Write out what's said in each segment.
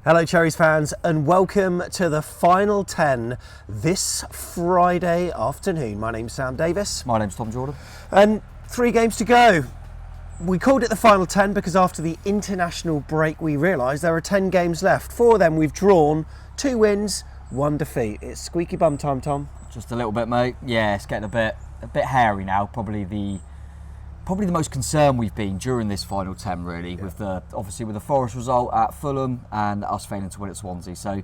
Hello Cherries fans and welcome to the final 10 this Friday afternoon. My name's Sam Davis. My name's Tom Jordan. And 3 games to go. We called it the final 10 because after the international break we realised there are 10 games left. 4 of them we've drawn, 2 wins, 1 defeat. It's squeaky bum time, Tom. Just a little bit, mate. Yeah, it's getting a bit hairy now. Probably the most concerned we've been during this final 10, really, with the Forest result at Fulham and us failing to win at Swansea. So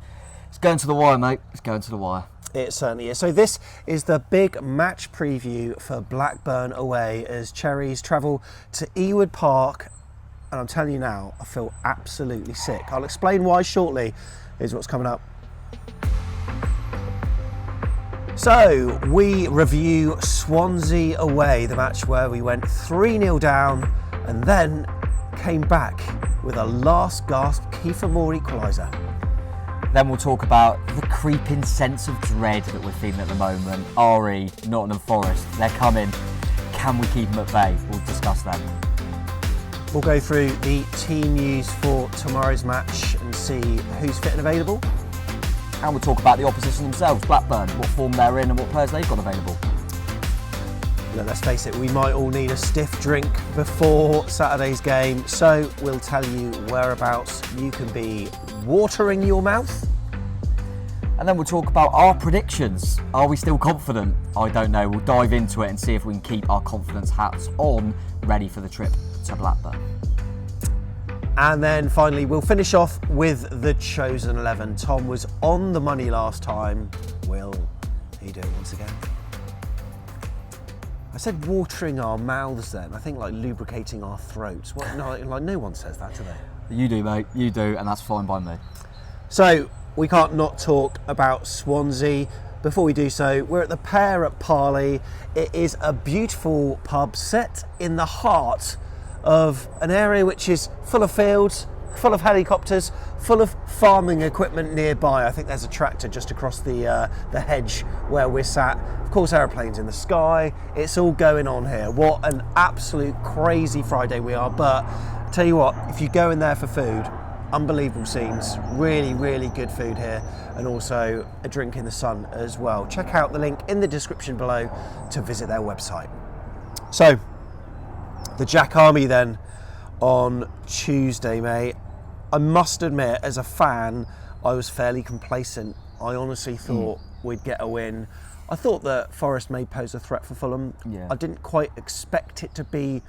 it's going to the wire, mate. It's going to the wire. It certainly is. So this is the big match preview for Blackburn away as Cherries travel to Ewood Park. And I'm telling you now, I feel absolutely sick. I'll explain why shortly. Here's what's coming up. So we review Swansea away, the match where we went 3-0 down and then came back with a last gasp Kiefer Moore equaliser. Then we'll talk about the creeping sense of dread that we're feeling at the moment. RE, Nottingham Forest, they're coming. Can we keep them at bay? We'll discuss that. We'll go through the team news for tomorrow's match and see who's fit and available. And we'll talk about the opposition themselves, Blackburn, what form they're in and what players they've got available. Look, let's face it, we might all need a stiff drink before Saturday's game, so we'll tell you whereabouts you can be watering your mouth. And then we'll talk about our predictions. Are we still confident? I don't know. We'll dive into it and see if we can keep our confidence hats on, ready for the trip to Blackburn. And then finally, we'll finish off with the chosen 11. Tom was on the money last time. Will he do it once again? I said watering our mouths then. I think like lubricating our throats. What? No, like no one says that, do they? You do, mate. You do, and that's fine by me. So we can't not talk about Swansea. Before we do so, we're at the Pear at Parley. It is a beautiful pub set in the heart of an area which is full of fields, full of helicopters, full of farming equipment nearby. I think there's a tractor just across the hedge where we're sat. Of course, aeroplanes in the sky. It's all going on here. What an absolute crazy Friday we are. But tell you what, if you go in there for food, unbelievable scenes. Really, really good food here, and also a drink in the sun as well. Check out the link in the description below to visit their website. So, the Jack Army then on Tuesday, mate. I must admit, as a fan, I was fairly complacent. I honestly thought we'd get a win. I thought that Forest may pose a threat for Fulham. Yeah. I didn't quite expect it to be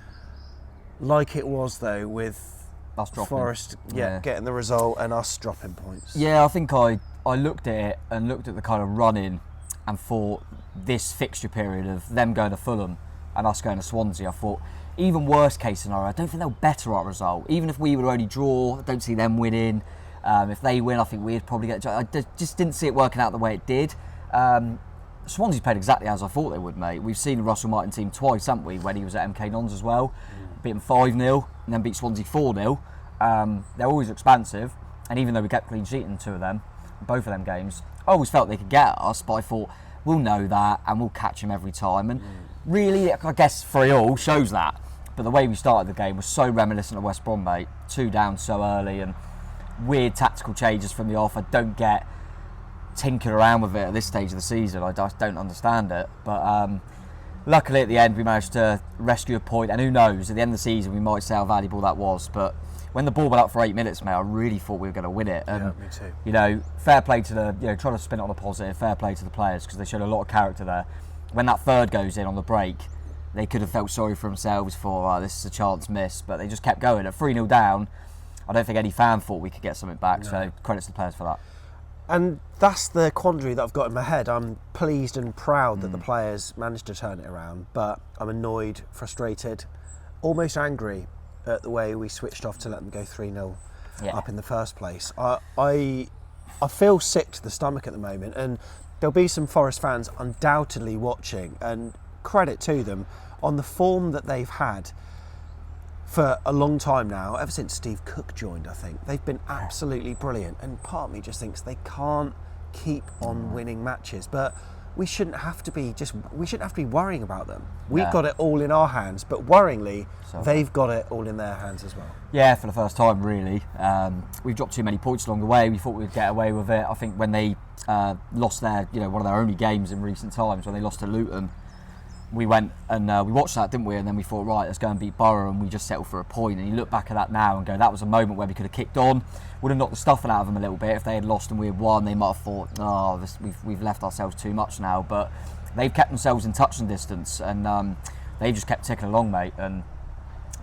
like it was, though, with Us dropping. Forest getting the result and us dropping points. Yeah, I think I looked at it and looked at the kind of run-in and thought this fixture period of them going to Fulham and us going to Swansea, I thought, even worst case scenario, I don't think they'll better our result. Even if we would only draw, I don't see them winning. If they win, I think we'd probably get. I just didn't see it working out the way it did. Swansea played exactly as I thought they would, mate. We've seen the Russell Martin team twice, haven't we? When he was at MK Dons as well, beat them 5-0 and then beat Swansea 4-0. They're always expansive, and even though we kept clean sheet in 2 of them, both of them games, I always felt they could get at us. But I thought we'll know that and we'll catch them every time. And really, I guess 3-3 shows that. But the way we started the game was so reminiscent of West Brom, mate. 2 down so early and weird tactical changes from the off. I don't get tinkered around with it at this stage of the season. I just don't understand it. But luckily at the end we managed to rescue a point. And who knows, at the end of the season we might say how valuable that was. But when the ball went up for 8 minutes, mate, I really thought we were going to win it. And, yeah, me too. You know, fair play to the, trying to spin it on the positive, fair play to the players because they showed a lot of character there. When that third goes in on the break, they could have felt sorry for themselves for, this is a chance miss, but they just kept going. At 3-0 down, I don't think any fan thought we could get something back, so credits to the players for that. And that's the quandary that I've got in my head. I'm pleased and proud that the players managed to turn it around, but I'm annoyed, frustrated, almost angry at the way we switched off to let them go 3-0 up in the first place. I feel sick to the stomach at the moment, and there'll be some Forest fans undoubtedly watching, and credit to them on the form that they've had for a long time now, ever since Steve Cook joined. I think they've been absolutely brilliant, and part of me just thinks they can't keep on winning matches. But we shouldn't have to be worrying about them. We've No. got it all in our hands, but worryingly, So- they've got it all in their hands as well. Yeah, for the first time, really. We've dropped too many points along the way. We thought we'd get away with it. I think when they lost their, one of their only games in recent times, when they lost to Luton, we went and we watched that, didn't we? And then we thought, right, let's go and beat Borough, and we just settled for a point. And you look back at that now and go, that was a moment where we could have kicked on, would have knocked the stuffing out of them a little bit. If they had lost and we had won, they might have thought, we've left ourselves too much now. But they've kept themselves in touching distance, and they've just kept ticking along, mate. And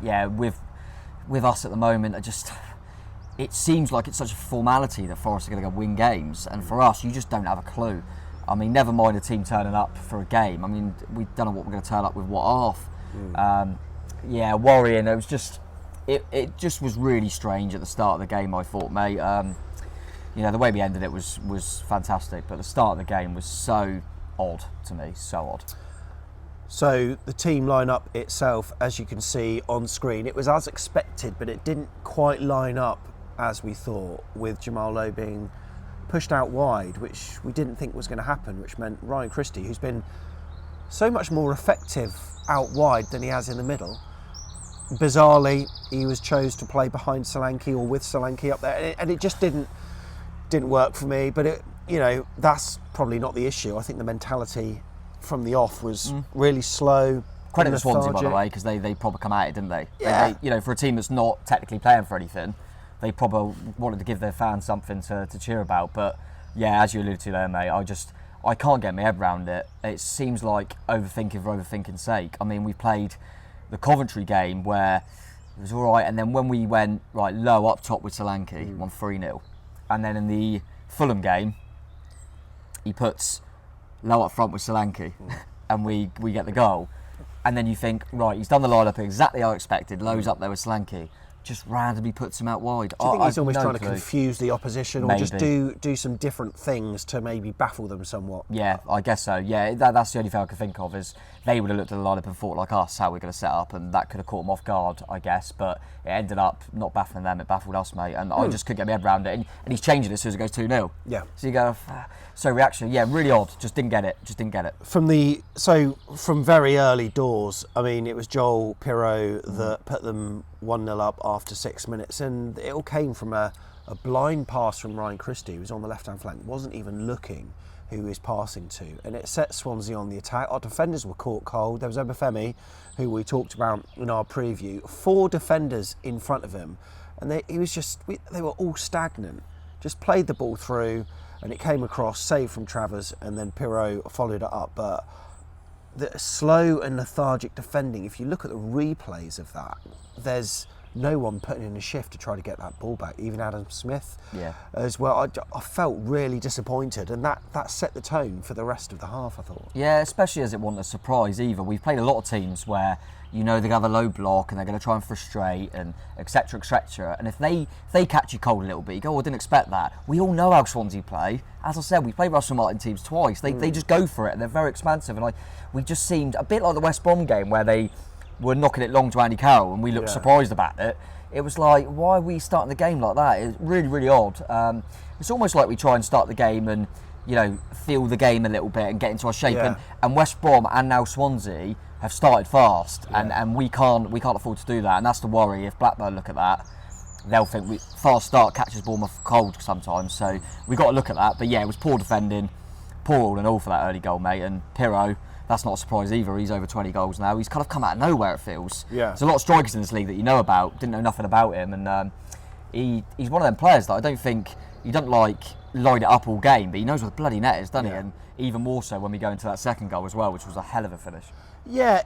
yeah, with us at the moment, it seems like it's such a formality that Forest are going to go win games, and for us, you just don't have a clue. I mean, never mind a team turning up for a game. I mean, we don't know what we're going to turn up with, what half. Worrying. It was just, it just was really strange at the start of the game, I thought, mate. The way we ended it was fantastic, but the start of the game was so odd to me, so odd. So the team lineup itself, as you can see on screen, it was as expected, but it didn't quite line up as we thought, with Jamal Lowe being pushed out wide, which we didn't think was going to happen, which meant Ryan Christie, who's been so much more effective out wide than he has in the middle. Bizarrely, he was chose to play behind Solanke or with Solanke up there, and it just didn't work for me. But that's probably not the issue. I think the mentality from the off was really slow. Credit to Swansea, by the way, because they probably come at it, didn't they? Yeah. They, for a team that's not technically playing for anything, they probably wanted to give their fans something to cheer about. But yeah, as you alluded to there, mate, I can't get my head around it. It seems like overthinking for overthinking's sake. I mean, we played the Coventry game where it was all right, and then when we went low up top with Solanke, won 3-0, and then in the Fulham game, he puts low up front with Solanke, and we get the goal. And then you think, right, he's done the line-up exactly how I expected. Lowe's up there with Solanke, just randomly puts him out wide. Do you think he's almost trying to confuse the opposition, or just Maybe. do some different things to maybe baffle them somewhat? Yeah, I guess so. Yeah, that's the only thing I can think of, is they would have looked at the lineup and thought like us, how we're going to set up, and that could have caught them off guard, I guess. But it ended up not baffling them, it baffled us, mate. And I just couldn't get my head around it. And he's changing it as soon as it goes 2-0. Yeah. So you go, so reaction, yeah, really odd. Just didn't get it. From very early doors, I mean, it was Joel Pirot that put them 1-0 up after 6 minutes, and it all came from a blind pass from Ryan Christie, who was on the left-hand flank, wasn't even looking who he was passing to, and it set Swansea on the attack. Our defenders were caught cold. There was Obafemi, who we talked about in our preview, 4 defenders in front of him, and they were all stagnant, just played the ball through, and it came across, saved from Travers, and then Pirot followed it up. But the slow and lethargic defending, if you look at the replays of that, there's no one putting in a shift to try to get that ball back, even Adam Smith as well. I felt really disappointed, and that set the tone for the rest of the half, I thought. Yeah, especially as it wasn't a surprise either. We've played a lot of teams where they're going to have a low block and they're going to try and frustrate and etc, etc. And if they catch you cold a little bit, you go, I didn't expect that. We all know how Swansea play. As I said, we played Russell Martin teams twice. They just go for it, and they're very expansive. And we just seemed a bit like the West Brom game where they were knocking it long to Andy Carroll, and we looked surprised about it. It was like, why are we starting the game like that? It's really, really odd. It's almost like we try and start the game and feel the game a little bit and get into our shape. Yeah. And West Brom and now Swansea have started fast, and we can't afford to do that. And that's the worry. If Blackburn look at that, they'll think fast start catches Bournemouth cold sometimes. So we've got to look at that. But yeah, it was poor defending, poor all in all for that early goal, mate. And Pirot, that's not a surprise either. He's over 20 goals now. He's kind of come out of nowhere, it feels. Yeah. There's a lot of strikers in this league that you know about, didn't know nothing about him. And he's one of them players that I don't think, he doesn't line it up all game, but he knows where the bloody net is, doesn't he? And even more so when we go into that second goal as well, which was a hell of a finish. Yeah,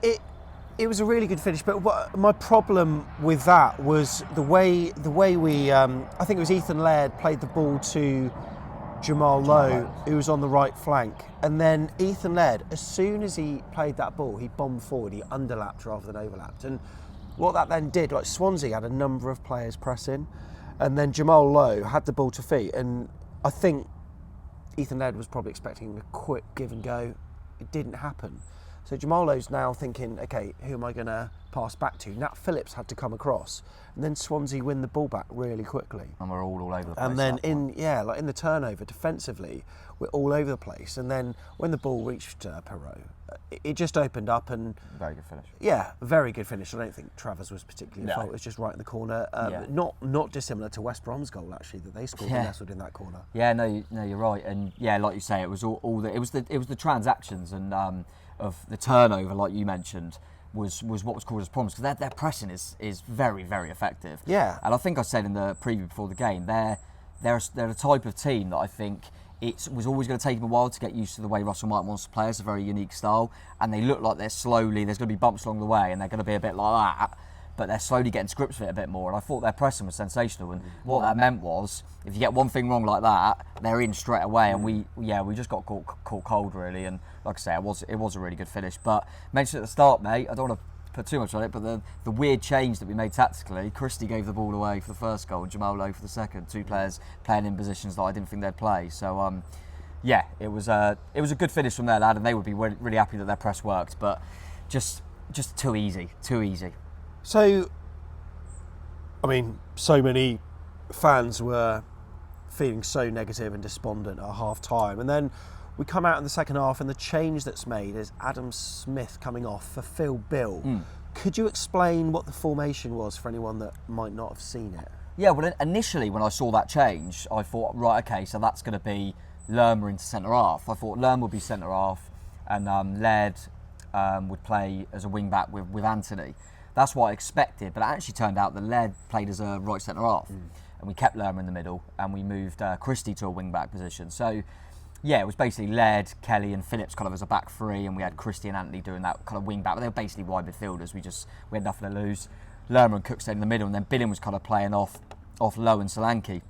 it was a really good finish, but my problem with that was the way we, I think it was Ethan Laird played the ball to Jamal Lowe, who was on the right flank, and then Ethan Laird, as soon as he played that ball, he bombed forward, he underlapped rather than overlapped, and what that then did, Swansea had a number of players pressing, and then Jamal Lowe had the ball to feet, and I think Ethan Laird was probably expecting a quick give and go. It didn't happen. So Jamalo's now thinking, okay, who am I going to pass back to? Nat Phillips had to come across, and then Swansea win the ball back really quickly. And we're all over the place. And then in the turnover defensively, we're all over the place. And then when the ball reached Perot, it just opened up and very good finish. Yeah, very good finish. I don't think Travers was particularly at fault. It was just right in the corner. Not dissimilar to West Brom's goal actually that they scored and nestled in that corner. Yeah, no, you're right. And yeah, like you say, it was it was the transactions and of the turnover, like you mentioned, was what was causing us problems, because their pressing is very, very effective. Yeah. And I think I said in the preview before the game, they're the type of team that I think it was always going to take them a while to get used to the way Russell Martin wants to play. It's a very unique style, and they look like there's going to be bumps along the way, and they're going to be a bit like that, but they're slowly getting to grips with it a bit more. And I thought their pressing was sensational, and what that meant was, if you get one thing wrong like that, they're in straight away. And we just got caught cold really. And like I say, it was a really good finish. But mentioned at the start, mate, I don't want to put too much on it, but the weird change that we made tactically, Christie gave the ball away for the first goal and Jamal Lowe for the second. Two players playing in positions that I didn't think they'd play. So it was a good finish from their lad, and they would be really happy that their press worked, but just too easy. So, I mean, so many fans were feeling so negative and despondent at half time, and then we come out in the second half, and the change that's made is Adam Smith coming off for Phil Bill. Could you explain what the formation was for anyone that might not have seen it? Yeah, well, initially when I saw that change, I thought, right, okay, so that's going to be Lerma into centre half. I thought Lerma would be centre half, and Laird would play as a wing back with Anthony. That's what I expected, but it actually turned out that Laird played as a right centre half, and we kept Lerma in the middle, and we moved Christie to a wing back position. So, yeah, it was basically Laird, Kelly, and Phillips kind of as a back three, and we had Christie and Anthony doing that kind of wing back. But they were basically wide midfielders. We had nothing to lose. Lerma and Cook stayed in the middle, and then Billing was kind of playing off Lowe and Solanke.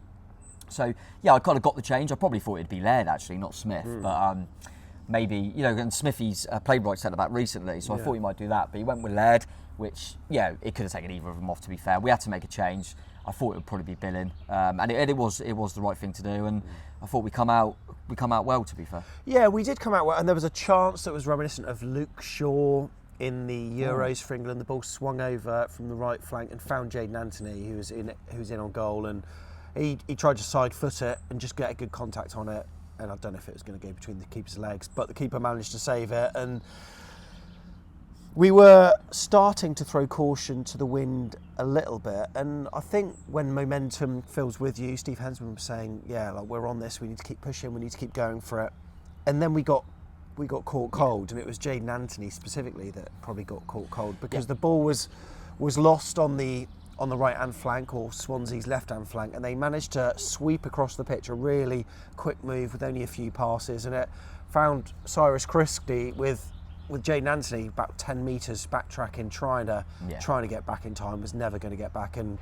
So yeah, I kind of got the change. I probably thought it'd be Laird actually, not Smith, but maybe, and Smithy's played right centre back recently, so I thought he might do that, but he went with Laird, which it could have taken either of them off. To be fair, we had to make a change. I thought it would probably be Billing, and it was the right thing to do, and I thought we come out well. To be fair, yeah, we did come out well, and there was a chance that was reminiscent of Luke Shaw in the Euros for England. The ball swung over from the right flank and found Jaden Anthony, who was in on goal, and he tried to side foot it and just get a good contact on it, and I don't know if it was going to go between the keeper's legs, but the keeper managed to save it. And we were starting to throw caution to the wind a little bit, and I think when momentum fills with you, Steve Hensman was saying, we're on this, we need to keep pushing, we need to keep going for it. And then we got caught cold, and it was Jaden Anthony specifically that probably got caught cold, because the ball was lost on the right-hand flank, or Swansea's left-hand flank, and they managed to sweep across the pitch, a really quick move with only a few passes, and it found Cyrus Christie with Jaden Anthony about 10 metres backtracking, trying to get back in time, was never going to get back, and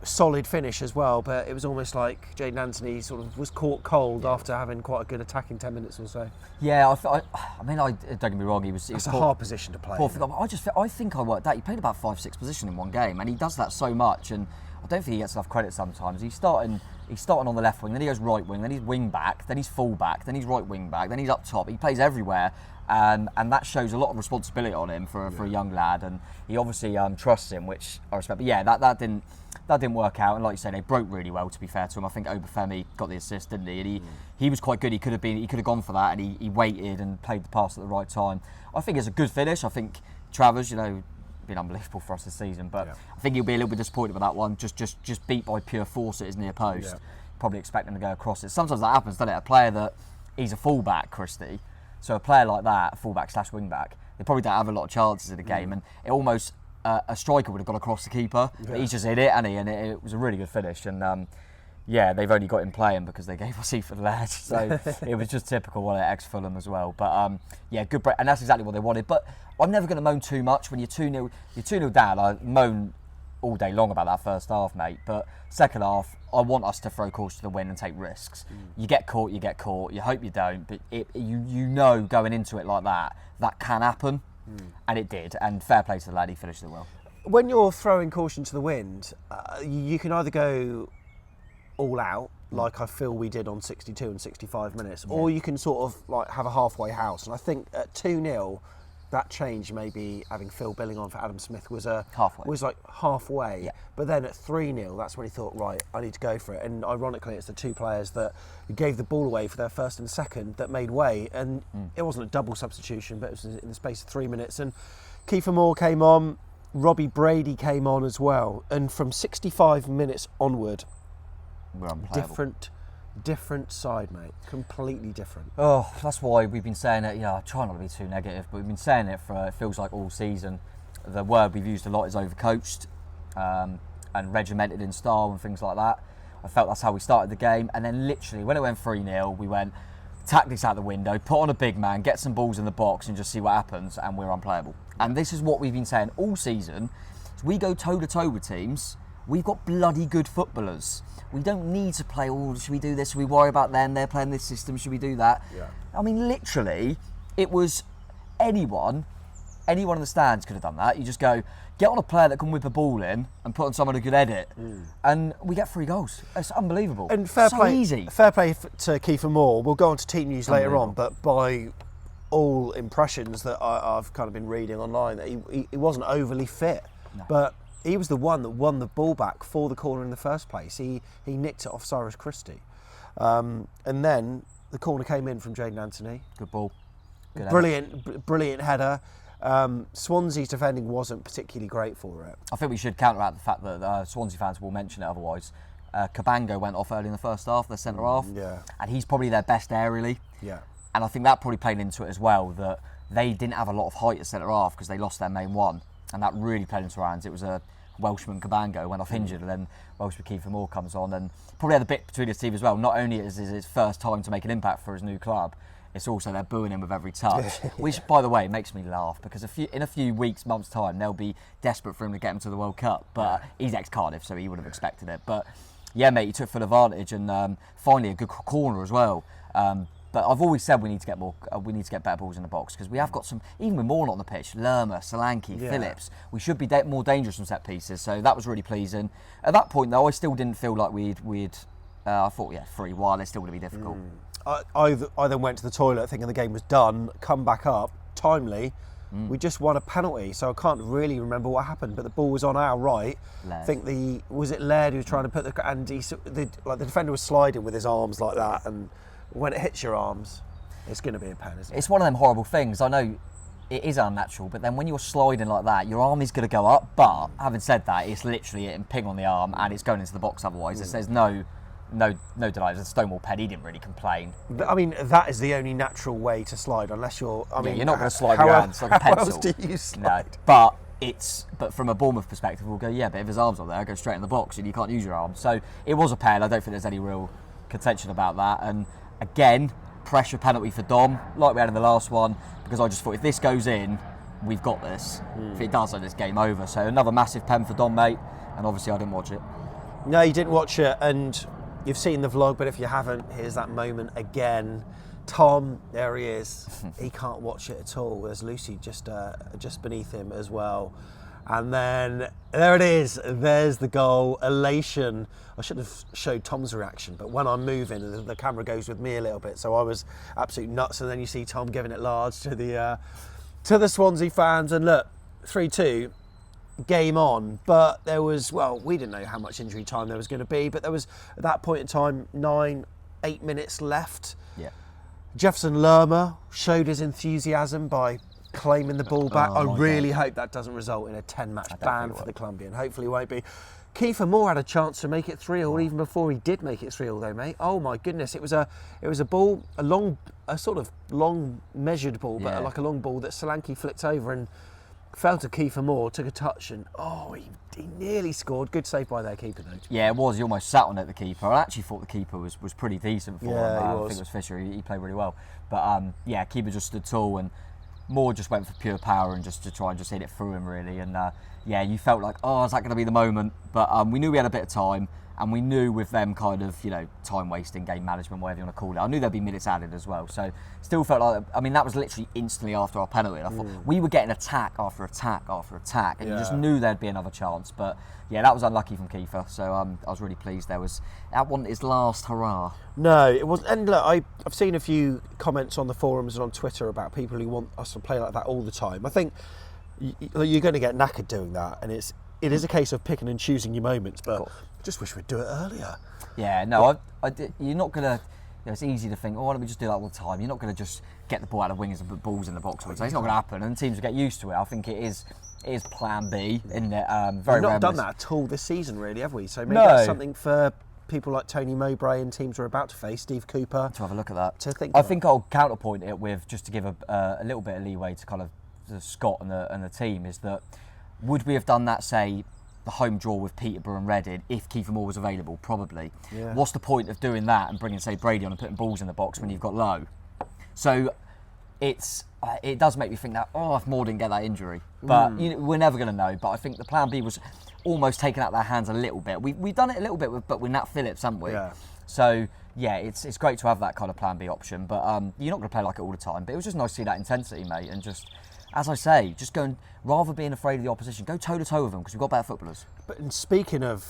solid finish as well, but it was almost like Jaden Anthony sort of was caught cold after having quite a good attacking 10 minutes or so. Yeah, I mean, don't get me wrong, he was a hard position to play. I think I worked out, he played about 5-6 positions in one game, and he does that so much, and I don't think he gets enough credit sometimes. He's starting on the left wing, then he goes right wing, then he's wing back, then he's full back, then he's right wing back, then he's up top. He plays everywhere, and that shows a lot of responsibility on him for a young lad, and he obviously trusts him, which I respect. But yeah, that didn't work out, and like you say, they broke really well, to be fair to him. I think Obafemi got the assist, didn't he? And he was quite good. He could have gone for that, and he waited and played the pass at the right time. I think it's a good finish. I think Travers, been unbelievable for us this season, but I think he'll be a little bit disappointed with that one. Just beat by pure force at his near post. Probably expecting to go across it. Sometimes that happens, doesn't it? A player that he's a fullback, Christie. So a player like that, fullback / wing back, they probably don't have a lot of chances in the game, and it almost a striker would have got across the keeper, but he's just hit it, and it was a really good finish. And they've only got him playing because they gave us Ethan Laird, so it was just typical, wasn't it, ex-Fulham as well. But good break, and that's exactly what they wanted. But I'm never going to moan too much when you're 2-0 down. I moan all day long about that first half, mate. But second half, I want us to throw caution to the wind and take risks. You get caught. You hope you don't, but you going into it like that can happen, and it did. And fair play to the lad, he finished it well. When you're throwing caution to the wind, you can either go all out like I feel we did on 62 and 65 minutes, or you can sort of like have a halfway house. And I think at 2-0, that change, maybe having Phil Billing on for Adam Smith, was like halfway. Yeah. But then at 3-0, that's when he thought, right, I need to go for it. And ironically, it's the two players that gave the ball away for their first and second that made way. And it wasn't a double substitution, but it was in the space of 3 minutes. And Kiefer Moore came on, Robbie Brady came on as well. And from 65 minutes onward, We're unplayable. Different side, mate. Completely different. Oh, that's why we've been saying it. Yeah, I try not to be too negative, but we've been saying it for, it feels like all season. The word we've used a lot is overcoached and regimented in style and things like that. I felt that's how we started the game, and then literally when it went 3-0, we went tactics out the window, put on a big man, get some balls in the box and just see what happens, and we're unplayable. And this is what we've been saying all season. As we go toe-to-toe with teams, we've got bloody good footballers. We don't need to play, should we do this? Should we worry about them? They're playing this system. Should we do that? Yeah. I mean, literally, it was anyone in the stands could have done that. You just go, get on a player that can whip a ball in and put on someone who could edit. And we get 3 goals. It's unbelievable. And fair play, easy. Fair play to Kiefer Moore. We'll go on to team news later on, but by all impressions that I've kind of been reading online, that he wasn't overly fit. No. But he was the one that won the ball back for the corner in the first place. He nicked it off Cyrus Christie. And then the corner came in from Jayden Anthony. Good ball. Good Brilliant header. Swansea's defending wasn't particularly great for it. I think we should counteract the fact that Swansea fans will mention it otherwise. Cabango went off early in the first half, their centre half, and he's probably their best aerially. Yeah. And I think that probably played into it as well, that they didn't have a lot of height at centre half because they lost their main one, and that really played into our hands. It was a Welshman Cabango went off injured, and then Welshman Kiefer Moore comes on, and probably had a bit between his team as well. Not only is it his first time to make an impact for his new club, it's also they're booing him with every touch, which, by the way, makes me laugh because in a few weeks, months' time, they'll be desperate for him to get him to the World Cup. But he's ex-Cardiff, so he would have expected it. But yeah, mate, he took full advantage, and finally a good corner as well. But I've always said we need to get more. We need to get better balls in the box because we have got some. Even with Moore not on the pitch, Lerma, Solanke, Phillips, we should be more dangerous from set pieces. So that was really pleasing. At that point, though, I still didn't feel like we'd. I thought, 3-1. It's still going to be difficult. I then went to the toilet thinking the game was done, come back up, timely. We just won a penalty, so I can't really remember what happened, but the ball was on our right. Laird. I think was it Laird who was trying to put the defender was sliding with his arms like that, and when it hits your arms, it's going to be a pen, isn't it? It's one of them horrible things. I know it is unnatural, but then when you're sliding like that, your arm is going to go up, but having said that, it's literally hitting ping on the arm and it's going into the box otherwise. There's no denial. It's a Stonewall pen. He didn't really complain. I mean, that is the only natural way to slide, unless you're. I mean, you're not going to slide your hands like a pencil. How else do you slide? No, but from a Bournemouth perspective, we'll go, but if his arm's on there, go straight in the box, and you can't use your arm. So it was a pen. I don't think there's any real contention about that. And again, pressure penalty for Dom, like we had in the last one, because I just thought if this goes in, we've got this. If it doesn't, it's game over. So another massive pen for Dom, mate. And obviously, I didn't watch it. No, you didn't watch it, and you've seen the vlog, but if you haven't, here's that moment again. Tom, there he is. He can't watch it at all. There's Lucy just beneath him as well. And then there it is. There's the goal. Elation. I should have showed Tom's reaction, but when I'm moving, the camera goes with me a little bit, so I was absolute nuts. And then you see Tom giving it large to the Swansea fans. And look, 3-2. Game on, but there was, we didn't know how much injury time there was going to be, but there was, at that point in time, 9-8 minutes left. Yeah. Jefferson Lerma showed his enthusiasm by claiming the ball back. I really hope that doesn't result in a 10-match ban for the Colombian. Hopefully it won't be. Kiefer Moore had a chance to make it 3-3 even before he did make it 3-3 though, mate. Oh my goodness, it was a ball, a sort of long measured ball, but like a long ball that Solanke flicked over and fell to Kiefer Moore, took a touch, and he nearly scored. Good save by their keeper, though. Yeah, it was. He almost sat on it, the keeper. I actually thought the keeper was pretty decent for him. I think it was Fisher. He played really well. But keeper just stood tall, and Moore just went for pure power and just to try and just hit it through him, really. And you felt like, is that going to be the moment? But we knew we had a bit of time, And we knew with them kind of, time wasting, game management, whatever you want to call it, I knew there'd be minutes added as well. So still felt like, that was literally instantly after our penalty. And I thought we were getting attack after attack after attack, and you just knew there'd be another chance. But yeah, that was unlucky from Kiefer. So I was really pleased. That wasn't his last hurrah. No, it wasn't. And look, I've seen a few comments on the forums and on Twitter about people who want us to play like that all the time. I think you're going to get knackered doing that, and it is a case of picking and choosing your moments. But I just wish we'd do it earlier. Yeah, no, you're not going to. It's easy to think, why don't we just do that all the time? You're not going to just get the ball out of the wingers and put balls in the box. It's not going to happen, and teams will get used to it. I think it is plan B, isn't it? We've not done that at all this season, really, have we? So maybe that's something for people like Tony Mowbray and teams we're about to face, Steve Cooper, to have a look at that. I think I'll counterpoint it with, just to give a little bit of leeway to kind of to Scott and the team, is that would we have done that, say, the home draw with Peterborough and Reading if Kiefer Moore was available? Probably. Yeah. What's the point of doing that and bringing, say, Brady on and putting balls in the box when you've got Lowe? So it does make me think that, if Moore didn't get that injury. But we're never going to know. But I think the plan B was almost taken out of their hands a little bit. We've done it a little bit with Nat Phillips, haven't we? Yeah. So yeah, it's great to have that kind of plan B option. But you're not going to play like it all the time. But it was just nice to see that intensity, mate, and just, as I say, just going, rather being afraid of the opposition, go toe-to-toe with them, because we've got better footballers. But speaking of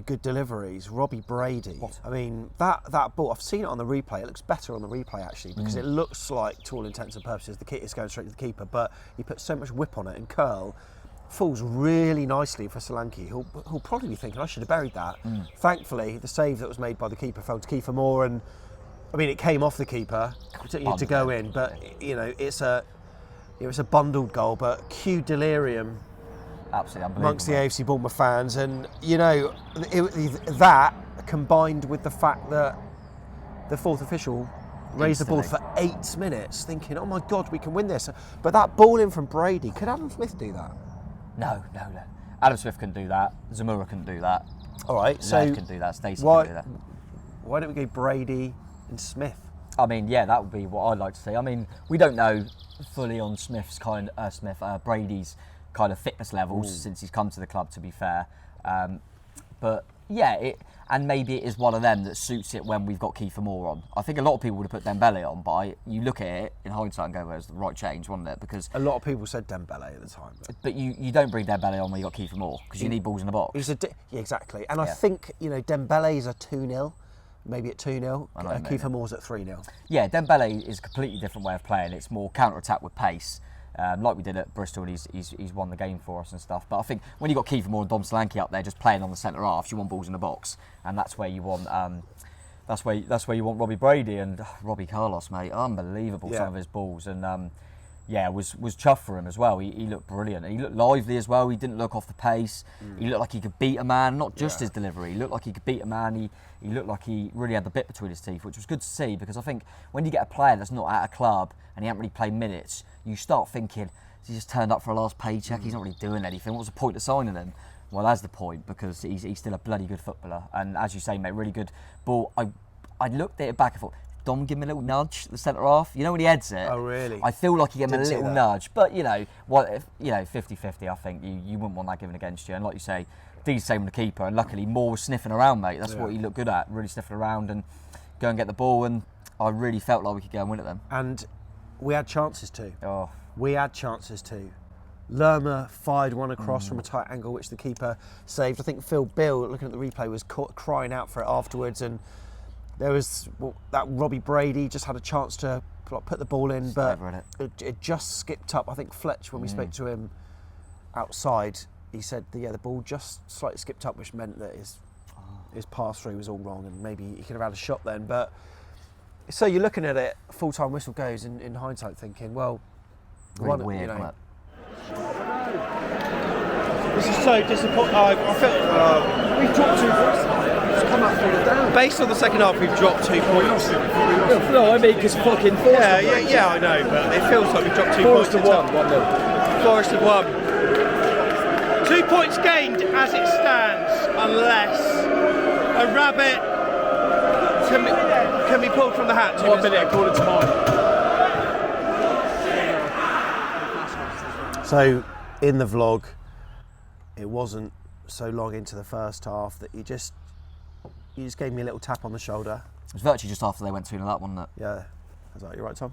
good deliveries, Robbie Brady. What? I mean, that ball, I've seen it on the replay. It looks better on the replay, actually, because it looks like, to all intents and purposes, the kit is going straight to the keeper, but he puts so much whip on it, and curl falls really nicely for Solanke. He'll probably be thinking, I should have buried that. Thankfully, the save that was made by the keeper fell to Kiefer Moore, and I mean, it came off the keeper to go in, but it's a bundled goal, but cue delirium. Absolutely unbelievable. Amongst the AFC Bournemouth fans, and that combined with the fact that the fourth official raised the ball for 8 minutes, thinking, oh my God, we can win this. But that ball in from Brady, could Adam Smith do that? No. Adam Smith can do that. Zamora can do that. All right, Ned can do that. Stacey can do that. Why don't we go Brady and Smith? I mean, yeah, that would be what I'd like to see. I mean, we don't know fully on Brady's kind of fitness levels since he's come to the club, to be fair. But yeah, and maybe it is one of them that suits it when we've got Kiefer Moore on. I think a lot of people would have put Dembele on, but you look at it in hindsight and go, well, it was the right change, wasn't it? Because a lot of people said Dembele at the time. But you don't bring Dembele on when you've got Kiefer Moore, because you need balls in the box. Yeah, exactly. And I think, Dembele's a 2-0. Maybe at 2-0, Kiefer Moore's at 3-0. Yeah, Dembele is a completely different way of playing. It's more counter-attack with pace, like we did at Bristol, and he's won the game for us and stuff. But I think when you've got Kiefer Moore and Dom Solanke up there just playing on the centre half, you want balls in the box, and that's where you want Robbie Brady and Robbie Carlos, mate. Unbelievable, some of his balls, and was chuffed for him as well. He looked brilliant. He looked lively as well. He didn't look off the pace. He looked like he could beat a man, not just his delivery. He looked like he could beat a man. He looked like he really had the bit between his teeth, which was good to see, because I think when you get a player that's not at a club and he hasn't really played minutes, you start thinking, has he just turned up for a last paycheck? He's not really doing anything. What's the point of signing him? Well, that's the point, because he's still a bloody good footballer. And as you say, mate, really good ball. I looked at it back and thought, Dom, give him a little nudge, the centre half. You know when he heads it? Oh, really? I feel like he gave him a little nudge. But, 50-50, I think. You wouldn't want that given against you. And like you say, Dee's the same with the keeper. And luckily, Moore was sniffing around, mate. That's what he looked good at, really sniffing around and go and get the ball. And I really felt like we could go and win at them. And we had chances too. Oh. We had chances too. Lerma fired one across from a tight angle, which the keeper saved. I think Phil Bill, looking at the replay, was crying out for it afterwards. And there was that Robbie Brady just had a chance to put the ball in, but it just skipped up. I think Fletch, when we spoke to him outside, he said the ball just slightly skipped up, which meant that his pass through was all wrong, and maybe he could have had a shot then. But so you're looking at it, full-time whistle goes in hindsight, thinking, well, really weird, this is so disappointing. I felt we've dropped 2 points. It's come up down. Based on the second half, we've dropped 2 points. No, I mean, because fucking Forest. Yeah, I know, but it feels like we've dropped 2 Forest points. Forest have won, 1-0. Forest have won. 2 points gained as it stands, unless a rabbit can be pulled from the hat. 1 minute according to mine. So, in the vlog, it wasn't so long into the first half that you just you just gave me a little tap on the shoulder. It was virtually just after they went 2-0 up, wasn't it? Yeah. I was like, "You right, Tom?"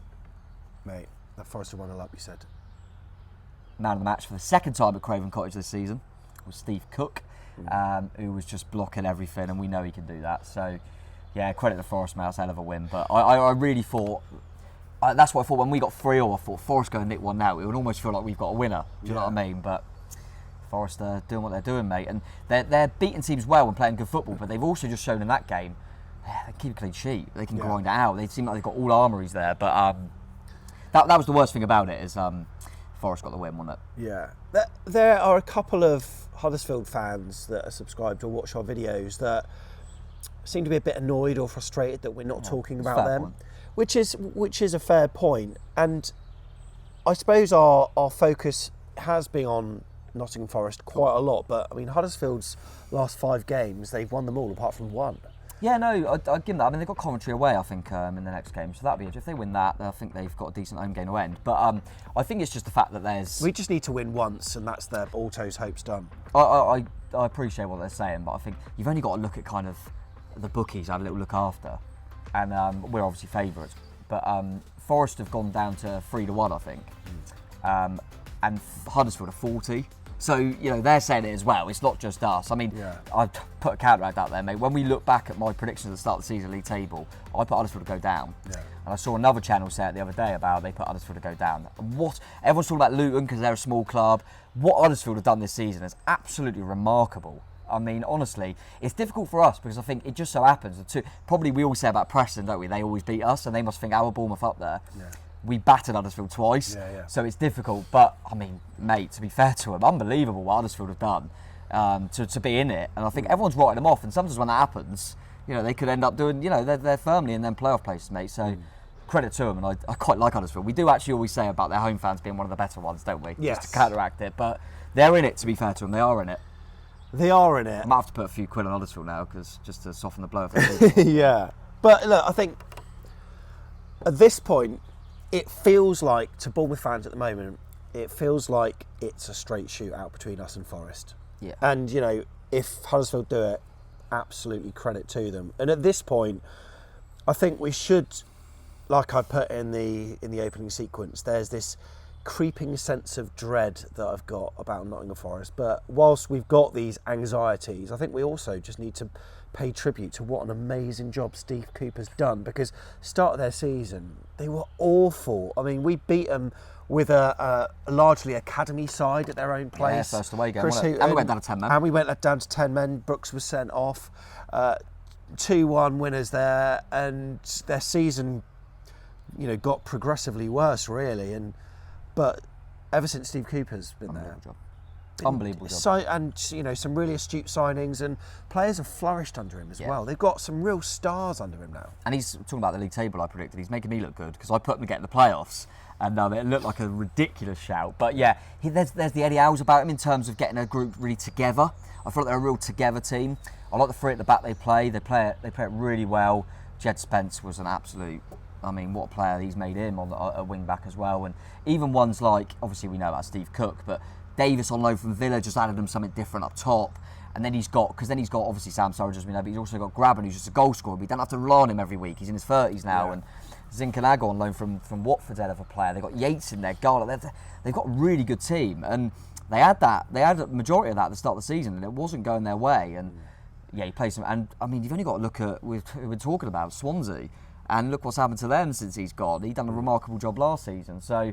Mate, that Forest 1-0 up. You said. Man of the match for the second time at Craven Cottage this season was Steve Cook, who was just blocking everything, and we know he can do that. So, yeah, credit to Forest, mate. That's a hell of a win. But I really thought, that's what I thought when we got 3-0. I thought Forest go and nick one now. It would almost feel like we've got a winner. Do you know what I mean? But Forest are doing what they're doing, mate. And they're beating teams well and playing good football, but they've also just shown in that game, they keep a clean sheet. They can grind it out. They seem like they've got all armories there. But that was the worst thing about it, is Forest got the win, wasn't it? Yeah. There are a couple of Huddersfield fans that are subscribed or watch our videos that seem to be a bit annoyed or frustrated that we're not talking about them, which is a fair point. And I suppose our focus has been on Nottingham Forest quite a lot, but I mean Huddersfield's last 5 games, they've won them all apart from one. Yeah, no, I'd give them that. I mean, they've got Coventry away, I think, in the next game, so that'd be it. If they win that, I think they've got a decent home game to end. But I think it's just the fact that we just need to win once, and that's their Auto's hopes done. I appreciate what they're saying, but I think you've only got to look at kind of the bookies I had a little look after, and we're obviously favourites. But Forest have gone down to 3-1, I think, and Huddersfield are 40. So, you know, they're saying it as well. It's not just us. I mean, I've put a counteract out there, mate. When we look back at my predictions at the start of the season league table, I put Huddersfield to go down. Yeah. And I saw another channel say it the other day about they put Huddersfield to go down. Everyone's talking about Luton because they're a small club. What Huddersfield have done this season is absolutely remarkable. I mean, honestly, it's difficult for us because I think it just so happens probably we always say about Preston, don't we? They always beat us, and they must think our Bournemouth up there. Yeah. We battered Huddersfield twice, so it's difficult. But, I mean, mate, to be fair to them, unbelievable what Huddersfield have done to be in it. And I think everyone's writing them off. And sometimes when that happens, you know, they could end up doing, you know, they're firmly in them playoff places, mate. So credit to them. And I quite like Huddersfield. We do actually always say about their home fans being one of the better ones, don't we? Yes. Just to counteract it. But they're in it, to be fair to them. They are in it. They are in it. I might have to put a few quid on Huddersfield now, because just to soften the blow. Yeah. But, look, I think at this point, it feels like, to Bournemouth fans at the moment, it feels like it's a straight shootout between us and Forest. Yeah. And, you know, if Huddersfield do it, absolutely credit to them. And at this point, I think we should, like I put in the opening sequence, there's this creeping sense of dread that I've got about Nottingham Forest. But whilst we've got these anxieties, I think we also just need to pay tribute to what an amazing job Steve Cooper's done, because start of their season they were awful. I mean, we beat them with a largely academy side at their own place. Yeah, first away game, and we went down to 10 men. And we went down to 10 men. Brooks was sent off. 2-1 winners there, and their season, you know, got progressively worse, really. But ever since Steve Cooper's been there, unbelievable job. So, and you know, some really astute signings, and players have flourished under him as well. They've got some real stars under him now. And he's talking about the league table. I predicted he's making me look good, because I put him to get in the playoffs, and it looked like a ridiculous shout. But yeah, there's the Eddie Howe's about him in terms of getting a group really together. I feel like they're a real together team. I like the three at the back they play. They play it really well. Jed Spence was an absolute. I mean, what a player he's made him on a wing back as well. And even ones like, obviously we know about Steve Cook, but Davis on loan from Villa just added him something different up top. And then he's got obviously Sam Surridge, as we know, but he's also got Graben, who's just a goal scorer. We don't have to rely on him every week. He's in his 30s now. And Zinchenko on loan from Watford's head of a player. They've got Yates in there, Garland. They've got a really good team. And they had a majority of that at the start of the season, and it wasn't going their way. And yeah, he plays some. And I mean, you've only got to look at, we're talking about Swansea. And look what's happened to them since he's gone. He's done a remarkable job last season. So,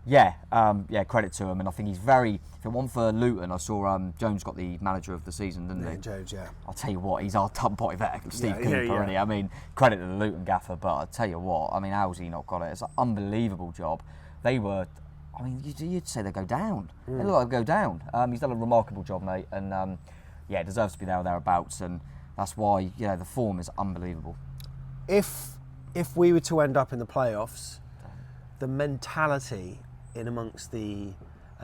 credit to him. And I think he's very. If it wasn't for Luton, I saw Jones got the manager of the season, didn't he? Jones, yeah. I'll tell you what, he's our top boy vet, Steve Cooper, isn't he? I mean, credit to the Luton gaffer, but I'll tell you what, I mean, how's he not got it? It's an unbelievable job. They were. I mean, you'd say they go down. They look like they go down. He's done a remarkable job, mate, and deserves to be there or thereabouts, and that's why the form is unbelievable. If we were to end up in the playoffs, the mentality in amongst the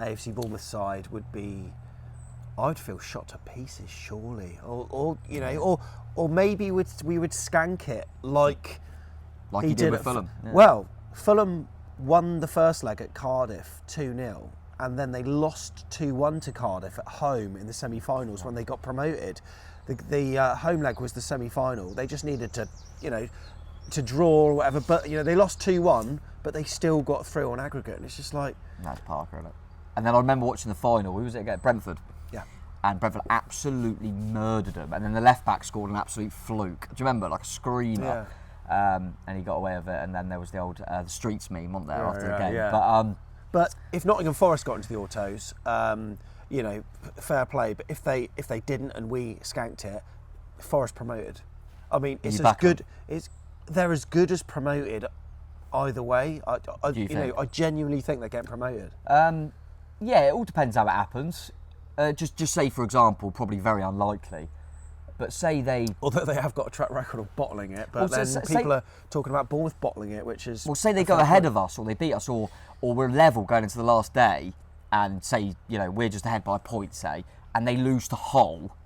AFC Bournemouth side would be, I'd feel shot to pieces, surely, or maybe we would skank it like he did with Fulham. Yeah. Well, Fulham won the first leg at Cardiff 2-0, and then they lost 2-1 to Cardiff at home in the semi-finals when they got promoted. The home leg was the semi-final. They just needed to, to draw or whatever. But they lost 2-1, but they still got through on aggregate, and it's just like that's Parker, isn't it? And then I remember watching the final. Who was it again? Brentford. Yeah. And Brentford absolutely murdered them. And then the left back scored an absolute fluke. Do you remember, like a screamer? Yeah. And he got away with it. And then there was the old the streets meme, wasn't there, after the game? Yeah. But if Nottingham Forest got into the autos, fair play. But if they didn't and we skanked it, Forest promoted. I mean, it's as good. They're as good as promoted either way. I genuinely think they're getting promoted. Yeah, it all depends how it happens. Just say, for example, probably very unlikely, but say they... Although they have got a track record of bottling it, but people are talking about Bournemouth bottling it, which is... Well, say they go ahead of us, or they beat us, or we're level going into the last day, and say, we're just ahead by a point, say, and they lose to Hull,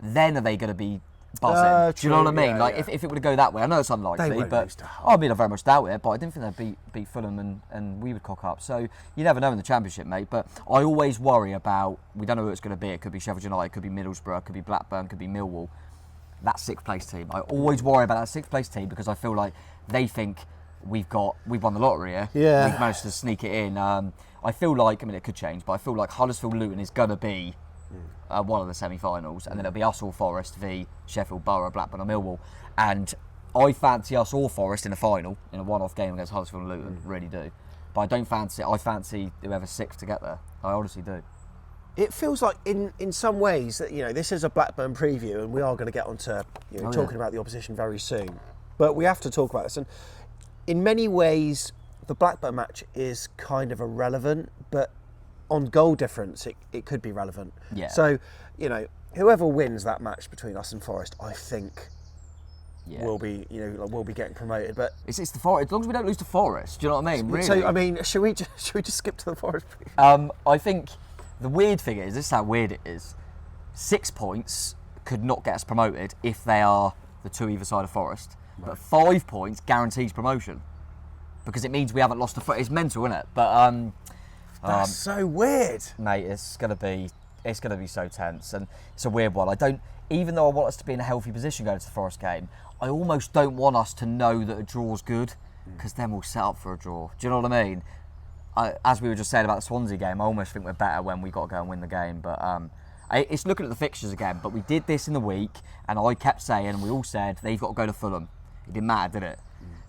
then are they going to be buzzing? Do you know what I mean? Yeah, if it were to go that way, I know it's unlikely, but I very much doubt it. But I didn't think they'd beat Fulham and we would cock up. So you never know in the Championship, mate. But I always worry about, we don't know who it's going to be. It could be Sheffield United, it could be Middlesbrough, it could be Blackburn, it could be Millwall. That sixth place team. I always worry about that sixth place team because I feel like they think we've won the lottery here. Yeah. We've managed to sneak it in. I feel like, it could change, but I feel like Huddersfield Luton is going to be one of the semi-finals, and then it'll be us or Forest v Sheffield, Borough, Blackburn or Millwall. And I fancy us or Forest in a final, in a one-off game against Huddersfield and Luton, really do. But I fancy whoever's sixth to get there. I honestly do. It feels like in some ways that, this is a Blackburn preview and we are going to get onto talking about the opposition very soon. But we have to talk about this. And in many ways, the Blackburn match is kind of irrelevant, but on goal difference, it could be relevant. Yeah. So, whoever wins that match between us and Forest, I think will be getting promoted. But it's the Forest. As long as we don't lose to Forest, do you know what I mean? Really. So should we just skip to the Forest preview? I think the weird thing is, this is how weird it is. 6 points could not get us promoted if they are the two either side of Forest. Right. But 5 points guarantees promotion because it means we haven't lost It's mental, isn't it? But that's so weird, mate. It's gonna be so tense, and it's a weird one. Even though I want us to be in a healthy position going to the Forest game, I almost don't want us to know that a draw's good, because then we'll set up for a draw. Do you know what I mean? As we were just saying about the Swansea game, I almost think we're better when we got to go and win the game. But it's looking at the fixtures again. But we did this in the week, and I kept saying, and we all said, they've got to go to Fulham. It didn't matter, did it?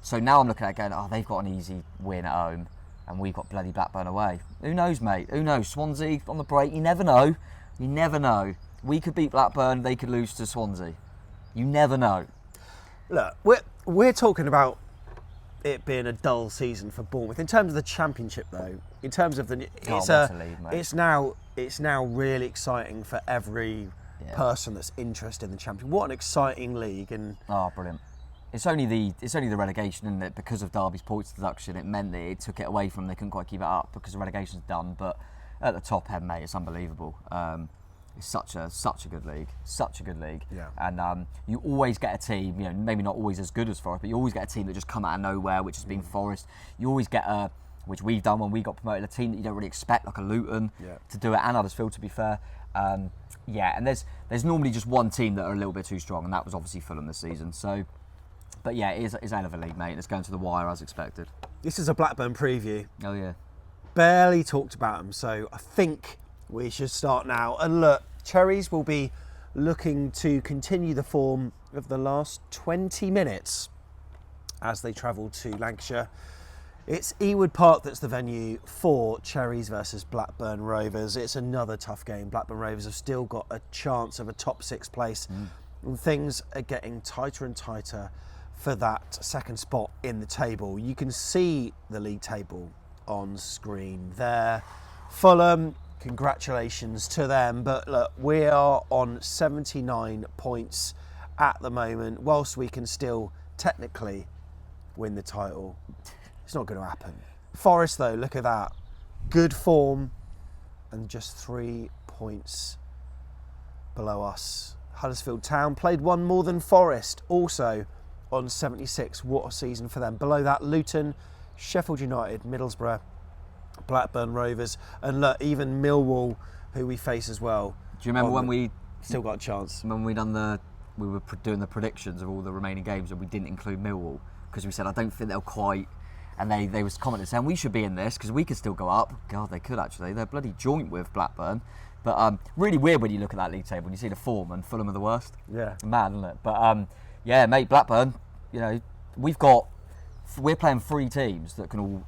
So now I'm looking at it going, they've got an easy win at home, and we've got bloody Blackburn away. Who knows, mate? Who knows? Swansea on the break. You never know. You never know. We could beat Blackburn. They could lose to Swansea. You never know. Look, we're talking about it being a dull season for Bournemouth. In terms of the Championship, though, in terms of it's now really exciting for every person that's interested in the Championship. What an exciting league! And brilliant. It's only the relegation, isn't it? Because of Derby's points deduction, it meant that it took it away from them. They couldn't quite keep it up because the relegation's done. But at the top end, mate, it's unbelievable. It's such a good league, Yeah. And you always get a team, maybe not always as good as Forest, but you always get a team that just come out of nowhere, which has been Forest. You always get which we've done when we got promoted, a team that you don't really expect, like a Luton, to do it, and Huddersfield, to be fair. And there's normally just one team that are a little bit too strong, and that was obviously Fulham this season. So. But yeah, it's a hell of a league, mate. It's going to the wire as expected. This is a Blackburn preview. Oh, yeah. Barely talked about them, so I think we should start now. And look, Cherries will be looking to continue the form of the last 20 minutes as they travel to Lancashire. It's Ewood Park that's the venue for Cherries versus Blackburn Rovers. It's another tough game. Blackburn Rovers have still got a chance of a top 6 place. And things are getting tighter and tighter for that second spot in the table. You can see the league table on screen there. Fulham, congratulations to them. But look, we are on 79 points at the moment. Whilst we can still technically win the title, it's not going to happen. Forest, though, look at that. Good form and just 3 points below us. Huddersfield Town played one more than Forest, also on 76. What a season for them. Below that, Luton, Sheffield United, Middlesbrough, Blackburn Rovers, and look, even Millwall, who we face as well. Do you remember when we still got a chance. When we were doing the predictions of all the remaining games, and we didn't include Millwall because we said I don't think they'll quite. And they was commenting saying we should be in this because we could still go up. God, they could actually. They're bloody joint with Blackburn. But really weird when you look at that league table and you see the form, and Fulham are the worst. Yeah. Mad, isn't it? But yeah, mate, Blackburn. You know, we're playing 3 teams that can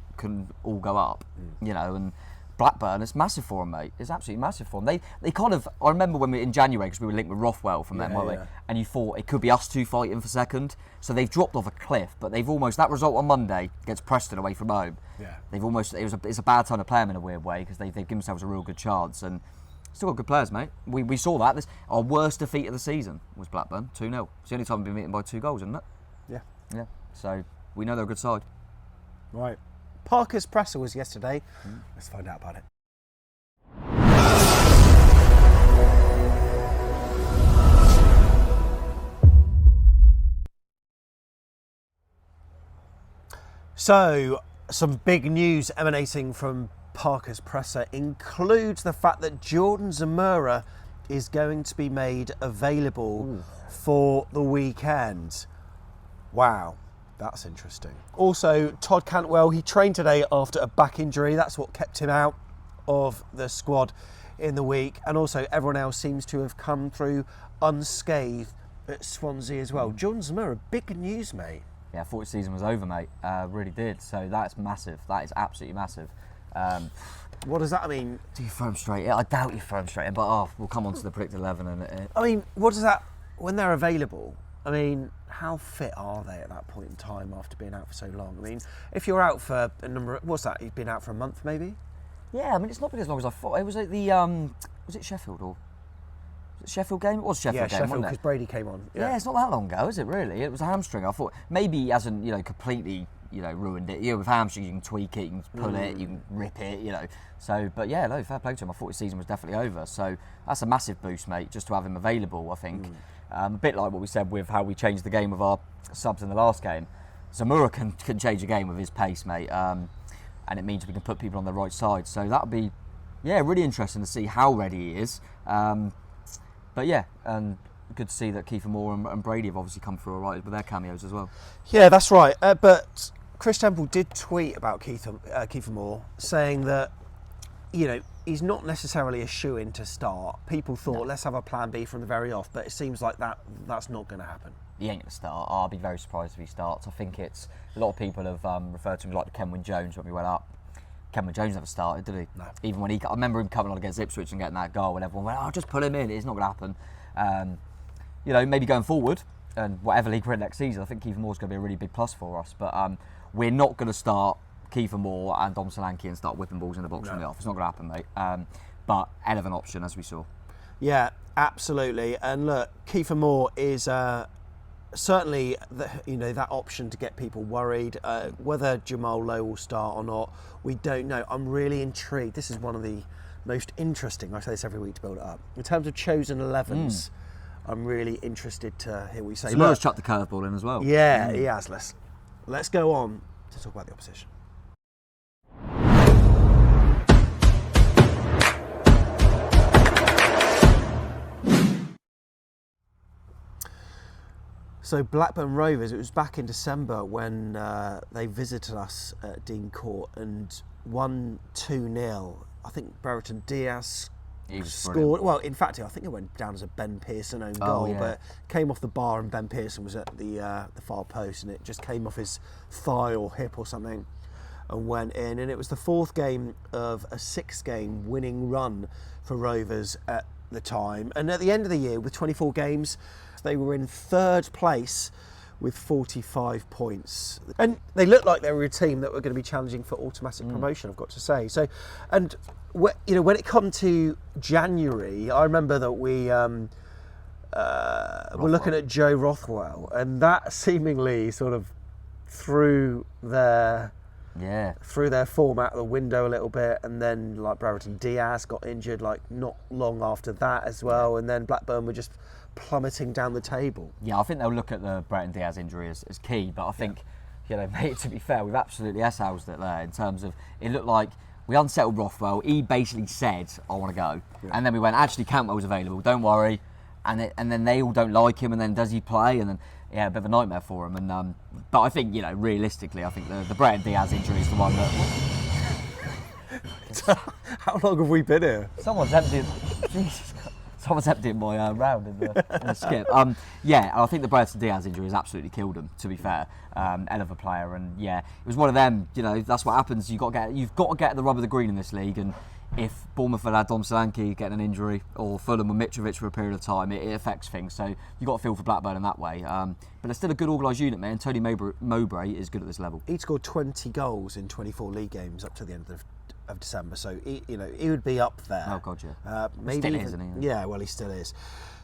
all go up. You know, and Blackburn, it's massive for them, mate. It's absolutely massive for them. They kind of. I remember when we in January because we were linked with Rothwell from them, weren't we? And you thought it could be us 2 fighting for second. So they've dropped off a cliff, but they've almost that result on Monday against Preston away from home. Yeah. They've almost it's a bad time to play them in a weird way because they've given themselves a real good chance and still got good players, mate. We saw that. Our worst defeat of the season was Blackburn, 2-0. It's the only time we've been beaten by 2 goals, isn't it? Yeah. Yeah. So we know they're a good side. Right. Parker's presser was yesterday. Let's find out about it. So, some big news emanating from Parker's presser includes the fact that Jordan Zamora is going to be made available for the weekend. Wow, that's interesting. Also, Todd Cantwell, he trained today after a back injury. That's what kept him out of the squad in the week. And also, everyone else seems to have come through unscathed at Swansea as well. Jordan Zamora, big news, mate. Yeah, I thought the season was over, mate. Really did. So that's massive. That is absolutely massive. What does that mean? Do you throw him straight in? I doubt you throw him straight in, but we'll come on to the predicted 11. I mean, what does that, when they're available, I mean, how fit are they at that point in time after being out for so long? I mean, if you're out for a number of, what's that, you've been out for a month maybe? Yeah, I mean, it's not been as long as I thought. It was at the, was it Sheffield or? Was it Sheffield game? It was Sheffield game, Sheffield, wasn't it? because Brady came on. Yeah, it's not that long ago, is it really? It was a hamstring. I thought maybe he hasn't, completely, ruined it. With hamstrings, you can tweak it, you can pull it, you can rip it, So, but yeah, no, fair play to him. I thought his season was definitely over. So that's a massive boost, mate, just to have him available, I think. A bit like what we said with how we changed the game with our subs in the last game. Zamora can change a game with his pace, mate. And it means we can put people on the right side. So that'll be, really interesting to see how ready he is. But yeah, and good to see that Kiefer Moore and Brady have obviously come through all right with their cameos as well. Yeah, that's right. But Chris Temple did tweet about Kiefer Moore, saying that, he's not necessarily a shoo-in to start. People thought, let's have a plan B from the very off, but it seems like that's not going to happen. He ain't going to start. I'll be very surprised if he starts. I think it's, a lot of people have referred to him like Kenwyne Jones when we went up. Kenwyne Jones never started, did he? No. Even when I remember him coming on against Ipswich and getting that goal, and everyone went, just put him in. It's not going to happen. Maybe going forward and whatever league we're in next season, I think Kiefer Moore's going to be a really big plus for us. But we're not going to start Kiefer Moore and Dom Solanke and start whipping balls in the box from the off. It's not going to happen, mate. But hell of an option, as we saw. Yeah, absolutely. And look, Kiefer Moore is certainly that option to get people worried. Whether Jamal Lowe will start or not, we don't know. I'm really intrigued. This is one of the most interesting, I say this every week to build it up, in terms of chosen 11s. I'm really interested to hear what you say. Zamora's chucked the curveball in as well. Yeah, he has. Let's go on to talk about the opposition. So Blackburn Rovers, it was back in December when they visited us at Dean Court and won 2-0. I think Brereton Diaz scored. Brilliant. Well, in fact, I think it went down as a Ben Pearson own goal, but came off the bar and Ben Pearson was at the far post and it just came off his thigh or hip or something and went in. And it was the 4th game of a 6-game winning run for Rovers at the time. And at the end of the year, with 24 games, they were in 3rd place with 45 points. And they looked like they were a team that were going to be challenging for automatic promotion, I've got to say. So, and when it come to January, I remember that we were looking at Joe Rothwell, and that seemingly sort of threw their form out of the window a little bit. And then like Brereton Diaz got injured like not long after that as well. And then Blackburn were just plummeting down the table. Yeah, I think they'll look at the Brereton Diaz injury as key, but I think, mate, to be fair, we've absolutely S-housed it there in terms of, it looked like we unsettled Rothwell. He basically said, I want to go. Yeah. And then we went, actually, Cantwell's available, don't worry. and then they all don't like him, and then does he play? And then a bit of a nightmare for him. And but I think realistically, I think the Brett Diaz injury is the one that. How long have we been here? Someone's emptying my round in the skip. And I think the Brett Diaz injury has absolutely killed him. To be fair, hell of a player, and it was one of them. That's what happens. You've got to get the rub of the green in this league, and if Bournemouth had Dom Solanke getting an injury, or Fulham with Mitrovic for a period of time, it affects things. So you've got to feel for Blackburn in that way. But they're still a good organised unit, man. Tony Mowbray is good at this level. He'd scored 20 goals in 24 league games up to the end of December, so he would be up there. Oh God, yeah. Maybe still even, isn't he? Yeah, well, he still is.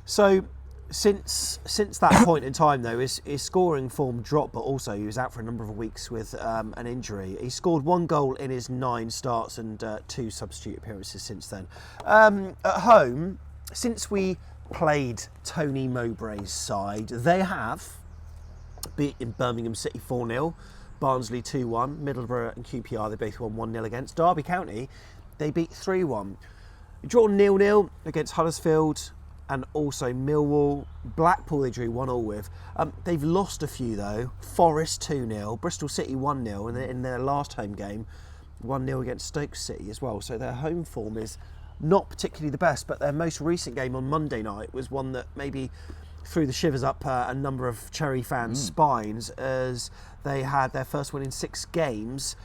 So since that point in time, though, his scoring form dropped, but also he was out for a number of weeks with an injury. He scored 1 goal in his 9 starts and 2 substitute appearances since then. At home, since we played Tony Mowbray's side, they have beaten Birmingham City 4-0. Barnsley 2-1, Middlesbrough and QPR, they both won 1-0 against. Derby County, they beat 3-1. Draw 0-0 against Huddersfield and also Millwall. Blackpool they drew 1-1 with. They've lost a few though. Forest 2-0, Bristol City 1-0, and in their last home game, 1-0 against Stoke City as well. So their home form is not particularly the best, but their most recent game on Monday night was one that maybe threw the shivers up a number of Cherry fans' spines, as they had their first win in 6 games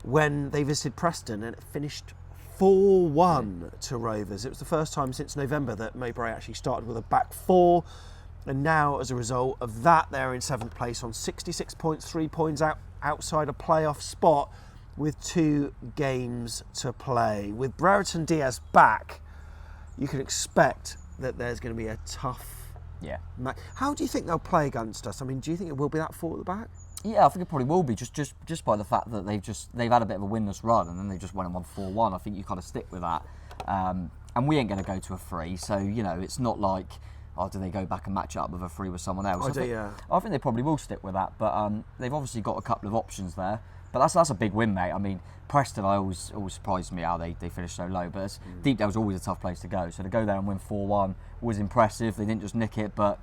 when they visited Preston, and it finished 4-1 to Rovers. It was the first time since November that Mowbray actually started with a back 4, and now as a result of that, they're in 7th place on 66 points, 3 points outside a playoff spot with 2 games to play. With Brereton Diaz back, you can expect that there's going to be a tough. Yeah. How do you think they'll play against us? I mean, do you think it will be that 4 at the back? Yeah, I think it probably will be, just by the fact that they've had a bit of a winless run, and then they just went and won 4-1. I think you kind of stick with that. And we ain't going to go to a 3, so it's not like, do they go back and match up with a 3 with someone else? I think they probably will stick with that, but they've obviously got a couple of options there. But that's a big win, mate. I mean, Preston, I always surprised me how they finished so low, but Deepdale's always a tough place to go. So to go there and win 4-1 was impressive. They didn't just nick it, but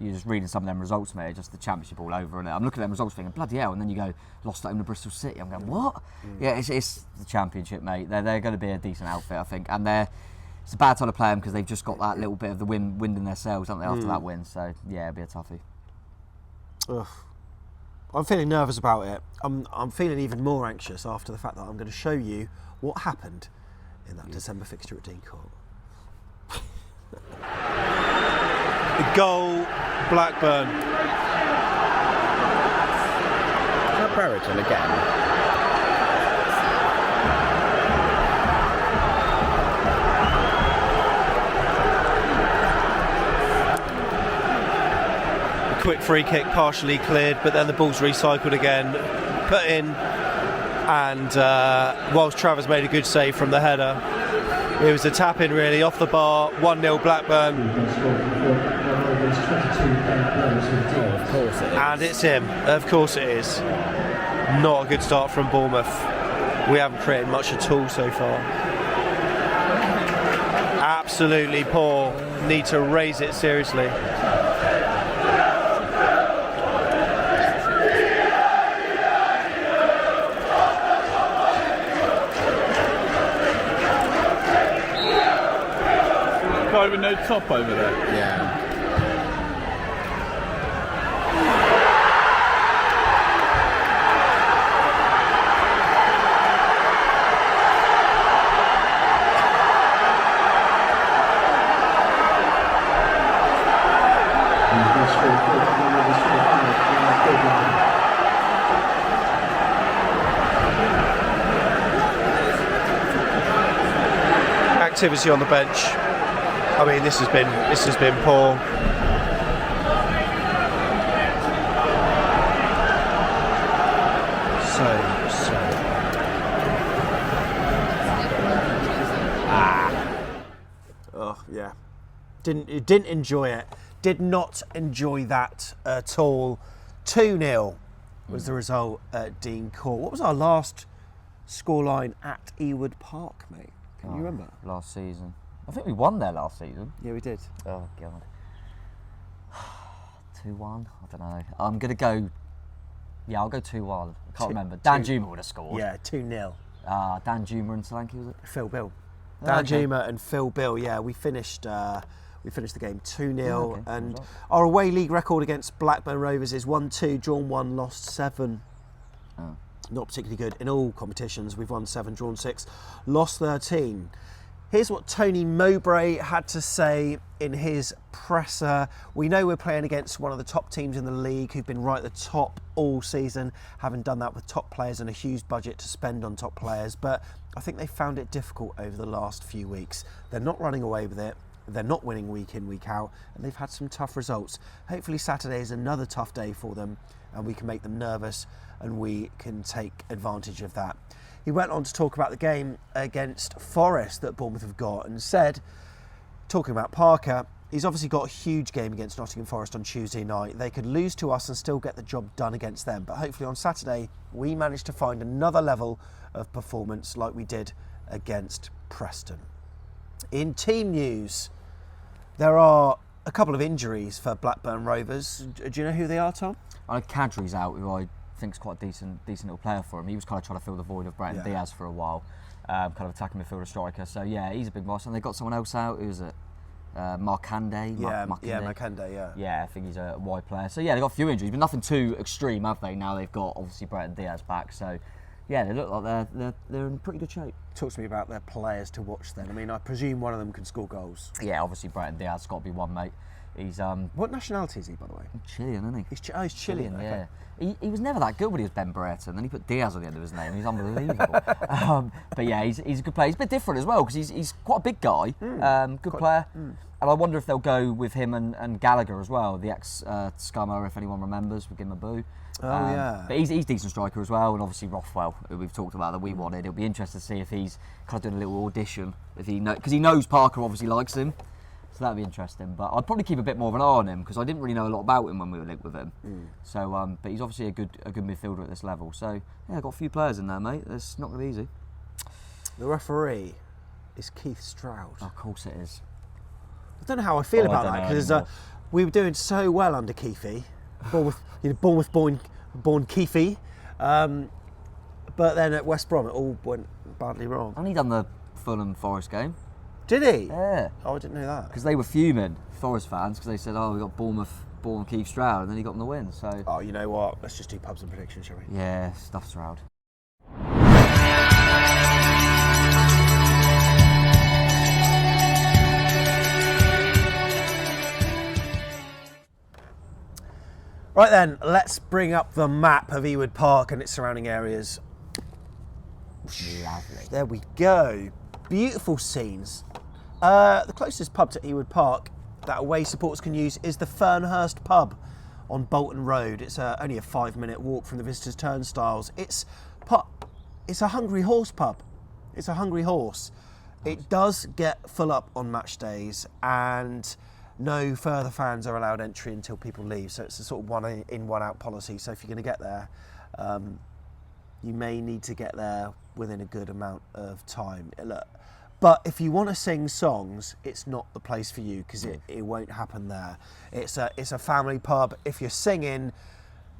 you're just reading some of them results, mate. Just the championship all over, and I'm looking at them results thinking, bloody hell, and then you go lost at home to Bristol City. I'm going, what? Yeah, it's the championship, mate. They're going to be a decent outfit, I think, and it's a bad time to play them because they've just got that little bit of the wind in their sails, haven't they, after that win? So yeah, it'll be a toughie. Ugh. I'm feeling nervous about it. I'm feeling even more anxious after the fact that I'm going to show you what happened in that December fixture at Dean Court. Goal, Blackburn. Is that Brereton again? Quick free kick, partially cleared, but then the ball's recycled again, put in, and whilst Travers made a good save from the header, it was a tap in really, off the bar, 1-0 Blackburn. Of course it is. And it's him, of course it is. Not a good start from Bournemouth. We haven't created much at all so far. Absolutely poor, need to raise it seriously. Guy with no top over there. Yeah. Activity on the bench. I mean, this has been poor. Oh yeah, didn't enjoy it. Did not enjoy that at all. 2-0 was the result at Dean Court. What was our last scoreline at Ewood Park, mate? Can you remember? Last season. I think we won there last season. Yeah, we did. Oh, God. 2-1. I don't know. I'm gonna go. Yeah, I'll go 2-1. I can't remember. Dan Juma would have scored. Yeah, 2-0. Dan Juma and Solanke, was it? Phil Bill. Oh, Dan okay. Juma and Phil Bill. Yeah, we finished the game 2-0, okay. and Good our away league record against Blackburn Rovers is 1-2, drawn 1, lost 7. Oh. Not particularly good in all competitions. We've won 7, drawn 6, lost 13. Here's what Tony Mowbray had to say in his presser. We know we're playing against one of the top teams in the league who've been right at the top all season, having done that with top players and a huge budget to spend on top players. But I think they found it difficult over the last few weeks. They're not running away with it. They're not winning week in, week out, and they've had some tough results. Hopefully Saturday is another tough day for them, and we can make them nervous and we can take advantage of that. He went on to talk about the game against Forest that Bournemouth have got and said, talking about Parker, he's obviously got a huge game against Nottingham Forest on Tuesday night. They could lose to us and still get the job done against them, but hopefully on Saturday we managed to find another level of performance like we did against Preston. In team news, there are a couple of injuries for Blackburn Rovers. Do you know who they are, Tom? I know Kadri's out, who I think's quite a decent little player for him. He was kind of trying to fill the void of Brenton Diaz for a while, kind of attacking midfielder striker. So yeah, he's a big boss. And they got someone else out. Who was it? Markande. Markande. Yeah, I think he's a wide player. So yeah, they got a few injuries, but nothing too extreme, have they? Now they've got obviously Brenton Diaz back. So yeah, they look like they're in pretty good shape. Talk to me about their players to watch then. I mean, I presume one of them can score goals. Yeah, obviously Brenton Diaz has got to be one, mate. He's What nationality is he, by the way? Chilean, isn't he? He's Chilean. Okay. Yeah. He was never that good when he was Ben Brereton, then he put Diaz on the end of his name. He's unbelievable. But yeah, he's a good player. He's a bit different as well because he's quite a big guy, good player. And I wonder if they'll go with him and Gallagher as well, the ex-Scummer, if anyone remembers. We'll give him a boo. Yeah. But he's a decent striker as well, and obviously Rothwell, who we've talked about that we wanted. It'll be interesting to see if he's kind of doing a little audition, because he knows Parker obviously likes him. So that'd be interesting, but I'd probably keep a bit more of an eye on him because I didn't really know a lot about him when we were linked with him. So, but he's obviously a good midfielder at this level. So yeah, I've got a few players in there, mate. It's not going to be easy. The referee is Keith Stroud. Oh, of course it is. I don't know how I feel about that because we were doing so well under Keefy, Bournemouth born Keefy, but then at West Brom it all went badly wrong. And he done the Fulham Forest game. Did he? Yeah. Oh, I didn't know that. Because they were fuming, Forest fans, because they said, "Oh, we got Bournemouth born Keith Stroud," and then he got them the win. So. Oh, you know what? Let's just do pubs and predictions, shall we? Yeah, stuff Stroud. Right then, let's bring up the map of Ewood Park and its surrounding areas. Lovely. There we go. Beautiful scenes. The closest pub to Ewood Park that away supporters can use is the Fernhurst pub on Bolton Road. It's only a 5-minute walk from the visitors' turnstiles. It's a Hungry Horse pub. It's a Hungry Horse. It does get full up on match days, and no further fans are allowed entry until people leave. So it's a sort of one in, one out policy. So if you're going to get there, you may need to get there within a good amount of time. Look, but if you want to sing songs, it's not the place for you because it won't happen there. It's a family pub. If you're singing,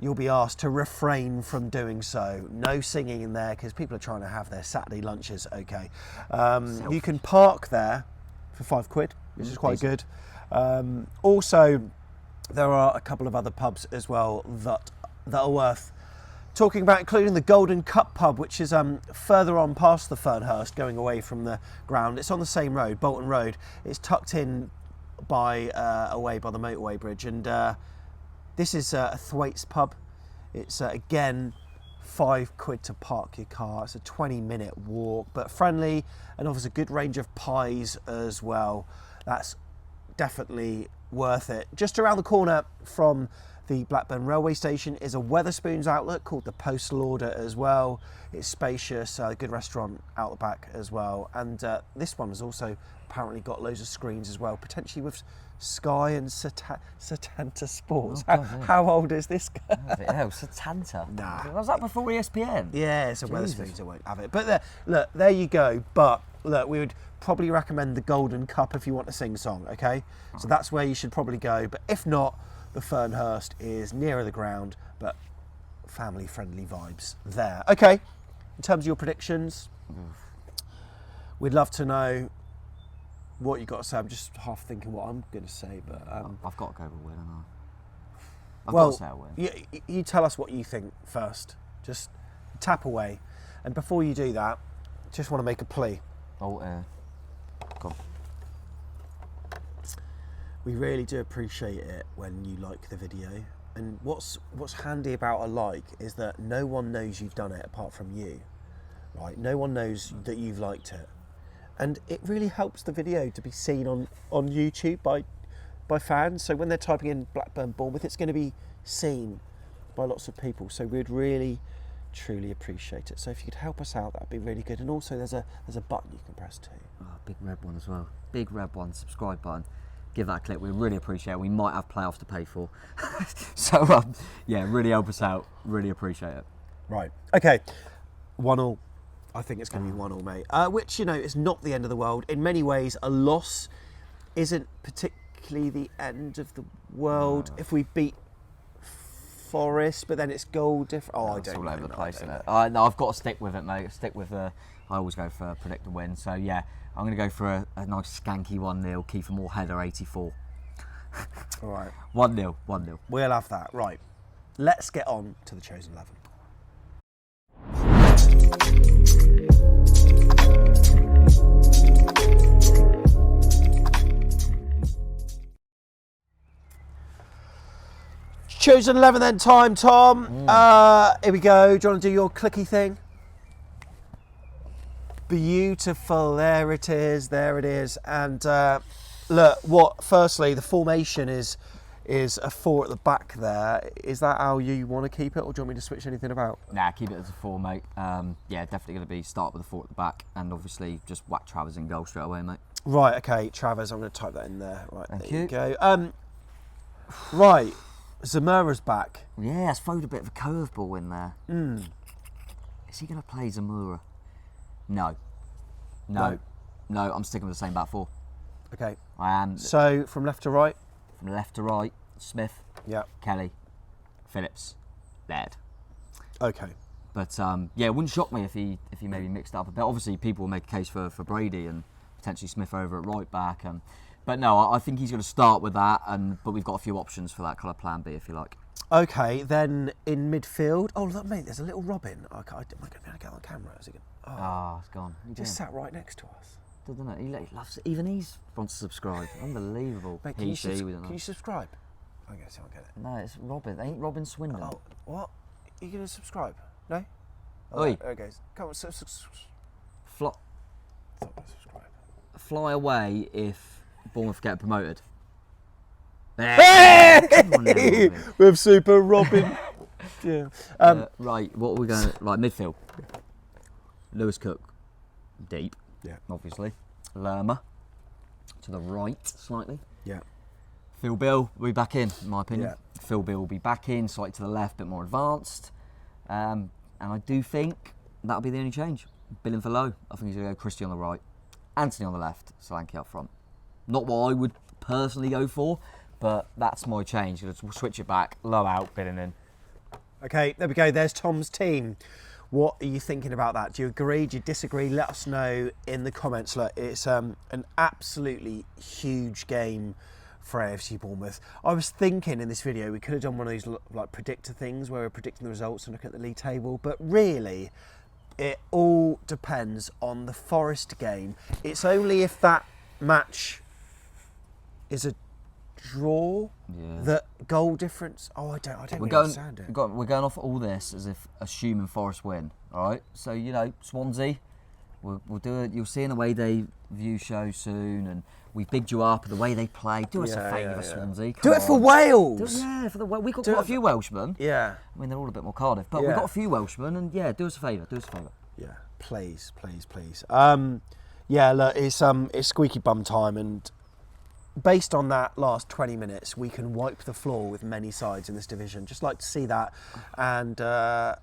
you'll be asked to refrain from doing so. No singing in there because people are trying to have their Saturday lunches. Okay, you can park there for £5, which is quite good. Also, there are a couple of other pubs as well that are worth talking about, including the Golden Cup pub, which is further on past the Fernhurst, going away from the ground. It's on the same road, Bolton Road. It's tucked in away by the motorway bridge, and this is a Thwaites pub. It's again £5 to park your car. It's a 20-minute walk, but friendly, and offers a good range of pies as well. That's definitely worth it. Just around the corner from the Blackburn railway station is a Wetherspoons outlet called the Postal Order as well. It's spacious, a good restaurant out the back as well. And this one has also apparently got loads of screens as well, potentially with Sky and Setanta Sports. Oh, how old is this guy? Oh, Setanta. Nah. Was that before ESPN? Yeah, it's a Wetherspoons, I won't have it. But look, there you go. But look, we would probably recommend the Golden Cup if you want to sing a song, okay? So that's where you should probably go. But if not, the Fernhurst is nearer the ground, but family-friendly vibes there. Okay, in terms of your predictions, we'd love to know what you got to say. I'm just half thinking what I'm going to say, but I've got to go with a win, haven't I? I've well, got to say a win. you tell us what you think first. Just tap away, and before you do that, just want to make a plea. Oh, go on. We really do appreciate it when you like the video, and what's handy about a like is that no one knows you've done it apart from you, right? No one knows that you've liked it, and it really helps the video to be seen on YouTube by fans. So when they're typing in Blackburn Bournemouth, it's going to be seen by lots of people. So we'd really truly appreciate it. So if you could help us out, that'd be really good. And also there's a button you can press too. Oh, big red one as well. Big red one, subscribe button. Give that a click. We really appreciate it. We might have playoffs to pay for. So, yeah, really help us out. Really appreciate it. Right. Okay. 1-1. I think it's going to be 1-1, mate. Which, is not the end of the world. In many ways, a loss isn't particularly the end of the world. No. If we beat Forest, but then it's goal different. Oh, It's I don't all know. over the No, place, I isn't don't it? know. No, I've got to stick with it, mate. Stick with I always go for predict the win. So, yeah, I'm going to go for a nice skanky 1-0. Kiefer Moore header, 84. All right. 1-0, 1-0. We'll have that. Right. Let's get on to the chosen 11. Chosen 11 then time, Tom. Here we go. Do you want to do your clicky thing? Beautiful. There it is. There it is. And look, firstly, the formation is a 4 at the back there. Is that how you want to keep it, or do you want me to switch anything about? Nah, keep it as a 4, mate. Yeah, definitely going to be start with a 4 at the back, and obviously just whack Travers in goal straight away, mate. Right, okay, Travers, I'm going to type that in there. Right, Thank there you. you go. Right, Zamura's back. Yeah, it's thrown a bit of a curveball in there. Is he going to play Zamura? No, I'm sticking with the same back 4. Okay. I am. So, from left to right? From left to right, Smith, Yeah. Kelly, Phillips, Laird. Okay. But yeah, it wouldn't shock me if he maybe mixed up a bit. Obviously, people will make a case for Brady and potentially Smith over at right back. But no, I think he's going to start with that. But we've got a few options for that kind of plan B, if you like. Okay, then in midfield. Oh, look, mate, there's a little Robin. Am I going to be able to get on camera? Is it going? Ah, it's gone. He just sat right next to us. Doesn't it? He loves it. Even he's wants to subscribe. Unbelievable. Mate, We don't know. can you subscribe? I guess I'll get it. No, it's Robin. Ain't Robin Swindon? Oh, what? Are you going to subscribe? No? Oi. There it goes. Come on, subscribe. Fly away if Bournemouth get promoted. Hey! Come on now, Robin. With Super Robin. Yeah. Right, what are we going? Right, midfield. Lewis Cook, deep. Yeah. Obviously. Lerma to the right slightly. Yeah. Phil Bill will be back in my opinion. Yeah. Phil Bill will be back in, slightly to the left, a bit more advanced. And I do think that'll be the only change. Bill in for low. I think he's going to go Christie on the right, Anthony on the left, Solanke up front. Not what I would personally go for, but that's my change. We'll switch it back, low out, Bill in. Okay, there we go. There's Tom's team. What are you thinking about that? Do you agree? Do you disagree? Let us know in the comments. Look, it's an absolutely huge game for AFC Bournemouth. I was thinking in this video we could have done one of these like predictor things where we're predicting the results and looking at the league table, but really it all depends on the Forest game. It's only if that match is a draw that goal difference. Oh, I don't really understand it. We're going off all this as if assuming Forest win. All right. So Swansea, we'll do it. You'll see in the way they view show soon, and we bigged you up the way they play. Do us a favour, Swansea. Do it for Wales. For the we got quite a few Welshmen. Yeah. I mean they're all a bit more Cardiff, but we've got a few Welshmen, and do us a favour. Yeah, please. Yeah, look, it's squeaky bum time, and based on that last 20 minutes, we can wipe the floor with many sides in this division. Just like to see that, and a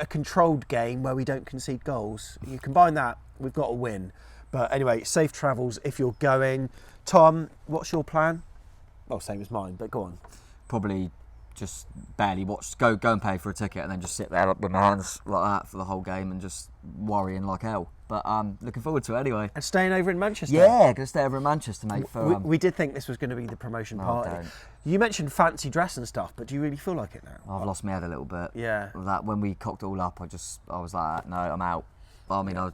controlled game where we don't concede goals. You combine that, we've got a win. But anyway, safe travels if you're going. Tom, what's your plan? Well, same as mine, but go on. probably just barely watch, go and pay for a ticket and then just sit there with my hands like that for the whole game and just worrying like hell. But looking forward to it anyway. And staying over in Manchester. Yeah, going to stay over in Manchester, mate. For, we did think this was going to be the promotion party. don't. You mentioned fancy dress and stuff, but do you really feel like it now? I've lost my head a little bit. Yeah. With that, when we cocked it all up, I was like, no, I'm out. I mean, I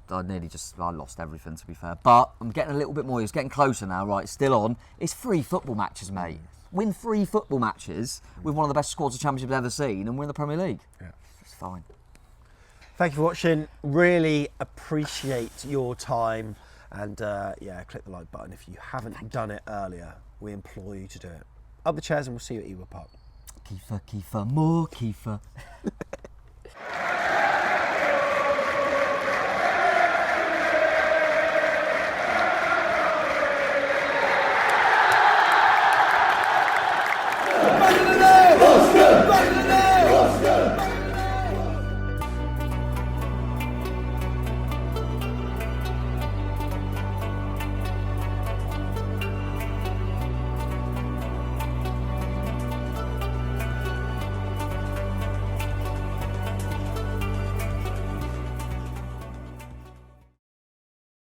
lost everything, to be fair. But I'm getting a little bit more. It's getting closer now, right? It's still on. It's 3 football matches, mate. Win 3 football matches with one of the best squads the Championship has ever seen and win the Premier League. Yeah. It's fine. Thank you for watching. Really appreciate your time. And click the like button if you haven't done it earlier. We implore you to do it. Up the chairs and we'll see you at Ewood Park. Kiefer, more Kiefer.